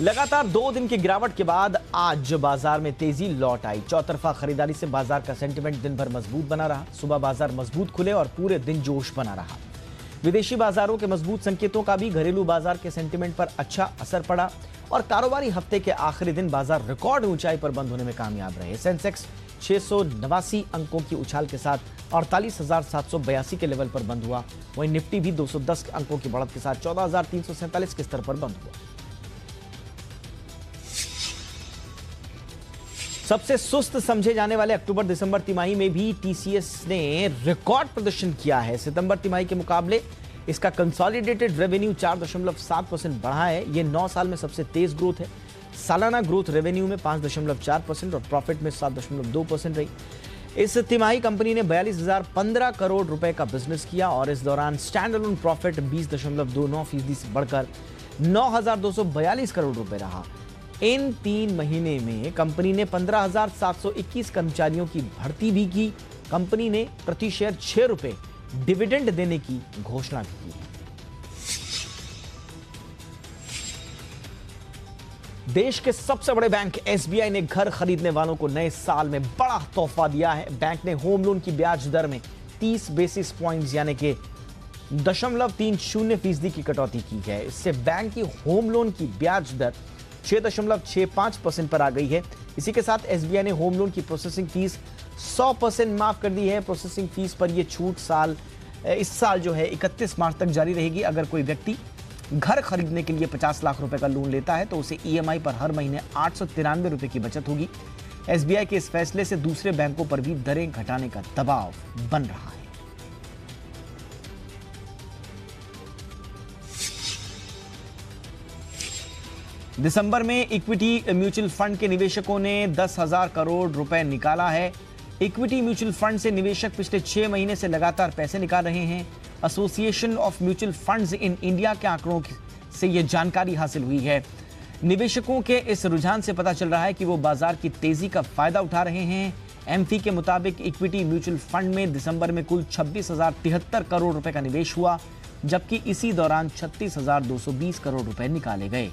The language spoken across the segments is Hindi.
लगातार 2 दिन की गिरावट के बाद आज बाजार में तेजी लौट आई। चौतरफा खरीदारी से बाजार का सेंटिमेंट दिन भर मजबूत बना रहा। सुबह बाजार मजबूत खुले और पूरे दिन जोश बना रहा। विदेशी बाजारों के मजबूत संकेतों का भी घरेलू बाजार के सेंटिमेंट पर अच्छा असर पड़ा और कारोबारी हफ्ते के आखिरी दिन बाजार रिकॉर्ड ऊंचाई पर बंद होने में कामयाब रहे। सेंसेक्स 689 अंकों की उछाल के साथ 48,782 के लेवल पर बंद हुआ। वहीं निफ्टी भी 210 अंकों की बढ़त के साथ 14,347 के स्तर पर बंद हुआ। सबसे सुस्त समझे जाने वाले अक्टूबर दिसंबर तिमाही में भी टीसीएस ने रिकॉर्ड प्रदर्शन किया है। सितंबर तिमाही के मुकाबले इसका कंसोलिडेटेड रेवेन्यू 4.7% बढ़ा है। यह 9 साल में सबसे तेज ग्रोथ है। सालाना ग्रोथ रेवेन्यू में 5.4% और प्रॉफिट में 7.2% रही। इस तिमाही कंपनी ने 42,015 करोड़ रुपए का बिजनेस किया और इस दौरान स्टैंड अलोन प्रॉफिट 20.29% से बढ़कर 9,242 करोड़ रुपए रहा। इन 3 महीने में कंपनी ने 15,721 कर्मचारियों की भर्ती भी की। कंपनी ने प्रति शेयर 6 रुपए डिविडेंड देने की घोषणा भी की है। देश के सबसे बड़े बैंक एसबीआई ने घर खरीदने वालों को नए साल में बड़ा तोहफा दिया है। बैंक ने होम लोन की ब्याज दर में 30 बेसिस पॉइंट्स यानी कि 0.30% की कटौती की है। इससे बैंक की होम लोन की ब्याज दर 6.65% पर आ गई है। इसी के साथ एसबीआई ने होम लोन की प्रोसेसिंग फीस 100% माफ कर दी है। प्रोसेसिंग फीस पर यह छूट इस साल जो है 31 मार्च तक जारी रहेगी। अगर कोई व्यक्ति घर खरीदने के लिए 50 लाख रुपए का लोन लेता है तो उसे ईएमआई पर हर महीने 893 रुपए की बचत होगी। एसबीआई के इस फैसले से दूसरे बैंकों पर भी दरें घटाने का दबाव बन रहा है। दिसंबर में इक्विटी म्यूचुअल फंड के निवेशकों ने 10,000 करोड़ रुपए निकाला है। इक्विटी म्यूचुअल फंड से निवेशक पिछले 6 महीने से लगातार पैसे निकाल रहे हैं। Association of mutual funds in India के आंकड़ों से यह जानकारी हासिल हुई है। निवेशकों के इस रुझान से पता चल रहा है कि वो बाजार की तेजी का फायदा उठा रहे हैं। एमफी के मुताबिक इक्विटी म्यूचुअल फंड में दिसंबर में कुल 26,073 करोड़ रुपए का निवेश हुआ, जबकि इसी दौरान 36,220 करोड़ रुपए निकाले गए।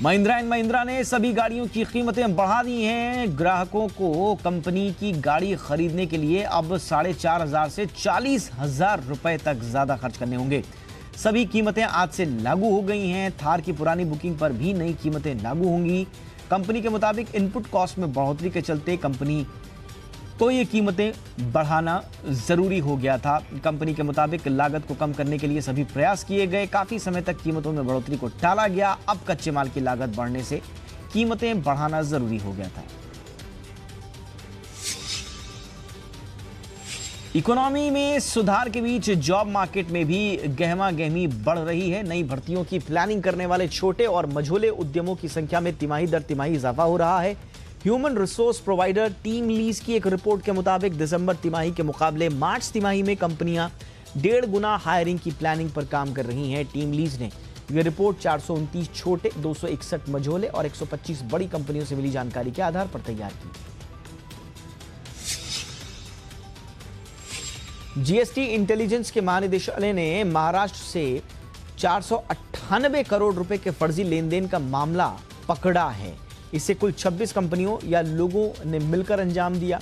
महिंद्रा एंड महिंद्रा ने सभी गाड़ियों की कीमतें बढ़ा दी हैं। ग्राहकों को कंपनी की गाड़ी खरीदने के लिए अब 4,500 से 40,000 रुपए तक ज्यादा खर्च करने होंगे। सभी कीमतें आज से लागू हो गई हैं। थार की पुरानी बुकिंग पर भी नई कीमतें लागू होंगी। कंपनी के मुताबिक इनपुट कॉस्ट में बढ़ोतरी के चलते कंपनी को ये कीमतें बढ़ाना जरूरी हो गया था। कंपनी के मुताबिक लागत को कम करने के लिए सभी प्रयास किए गए। काफी समय तक कीमतों में बढ़ोतरी को टाला गया। अब कच्चे माल की लागत बढ़ने से कीमतें बढ़ाना जरूरी हो गया था। इकोनॉमी में सुधार के बीच जॉब मार्केट में भी गहमा गहमी बढ़ रही है। नई भर्तियों की प्लानिंग करने वाले छोटे और मझोले उद्यमों की संख्या में तिमाही दर तिमाही इजाफा हो रहा है। Human resource provider team lease की एक रिपोर्ट के मुताबिक दिसंबर तिमाही के मुकाबले मार्च तिमाही में कंपनियां 1.5 गुना हायरिंग की प्लानिंग पर काम कर रही हैं। टीम लीज ने यह रिपोर्ट 429 छोटे, 261 मझोले और 125 बड़ी कंपनियों से मिली जानकारी के आधार पर तैयार की। जीएसटी इंटेलिजेंस के महानिदेशालय ने महाराष्ट्र से 498 करोड़ रुपए के फर्जी लेन देन का मामला पकड़ा है। इसे कुल 26 कंपनियों या लोगों ने मिलकर अंजाम दिया।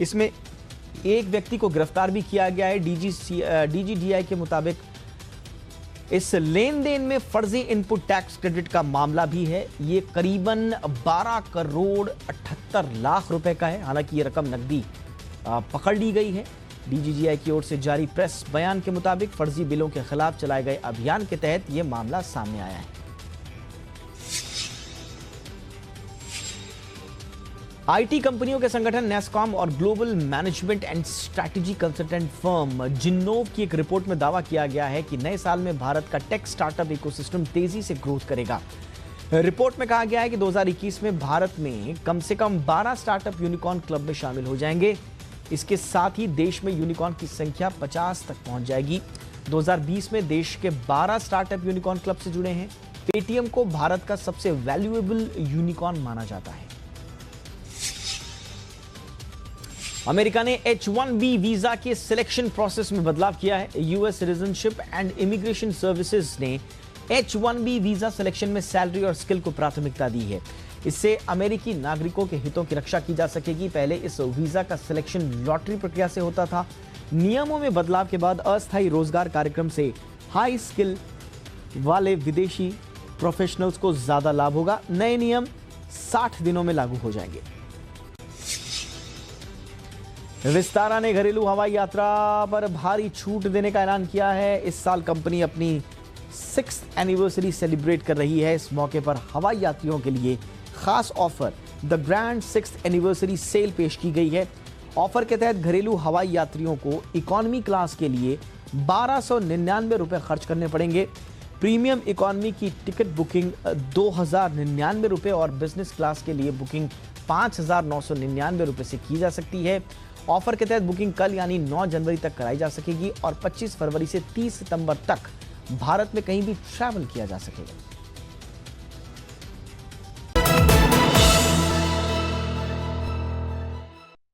इसमें एक व्यक्ति को गिरफ्तार भी किया गया है। डीजीडीआई के मुताबिक इस लेन देन में फर्जी इनपुट टैक्स क्रेडिट का मामला भी है। ये करीबन 12 करोड़ 78 लाख रुपए का है। हालांकि ये रकम नकदी पकड़ ली गई है। डीजीडीआई की ओर से जारी प्रेस बयान के मुताबिक फर्जी बिलों के खिलाफ चलाए गए अभियान के तहत यह मामला सामने आया है। आईटी कंपनियों के संगठन नेस्कॉम और global management and strategy consultant firm Zinnov की एक रिपोर्ट में दावा किया गया है कि नए साल में भारत का टेक स्टार्टअप इकोसिस्टम तेजी से ग्रोथ करेगा। रिपोर्ट में कहा गया है कि 2021 में भारत में कम से कम 12 स्टार्टअप यूनिकॉर्न क्लब में शामिल हो जाएंगे। इसके साथ ही देश में यूनिकॉर्न की संख्या 50 तक पहुंच जाएगी। 2020 में देश के 12 स्टार्टअप यूनिकॉर्न क्लब से जुड़े हैं। पेटीएम को भारत का सबसे वैल्यूएबल यूनिकॉर्न माना जाता है। अमेरिका ने H-1B वीजा के सिलेक्शन प्रोसेस में बदलाव किया है। US citizenship and immigration services ने H-1B वीजा सिलेक्शन में सैलरी और स्किल को प्राथमिकता दी है। इससे अमेरिकी नागरिकों के हितों की रक्षा की जा सकेगी। पहले इस वीजा का सिलेक्शन लॉटरी प्रक्रिया से होता था। नियमों में बदलाव के बाद अस्थायी रोजगार कार्यक्रम से हाई स्किल वाले विदेशी प्रोफेशनल्स को ज्यादा लाभ होगा। नए नियम 60 दिनों में लागू हो जाएंगे। विस्तारा ने घरेलू हवाई यात्रा पर भारी छूट देने का ऐलान किया है। इस साल कंपनी अपनी 6th एनिवर्सरी सेलिब्रेट कर रही है। इस मौके पर हवाई यात्रियों के लिए खास offer the grand 6th anniversary sale पेश की गई है। ऑफर के तहत घरेलू हवाई यात्रियों को इकोनॉमी क्लास के लिए 1299 रुपए खर्च करने पड़ेंगे। प्रीमियम इकोनॉमी की टिकट बुकिंग 2099 रुपए और बिजनेस क्लास के लिए बुकिंग 5999 रुपए से की जा सकती है। ऑफर के तहत बुकिंग कल यानी 9 जनवरी तक कराई जा सकेगी और 25 फरवरी से 30 सितंबर तक भारत में कहीं भी ट्रैवल किया जा सकेगा।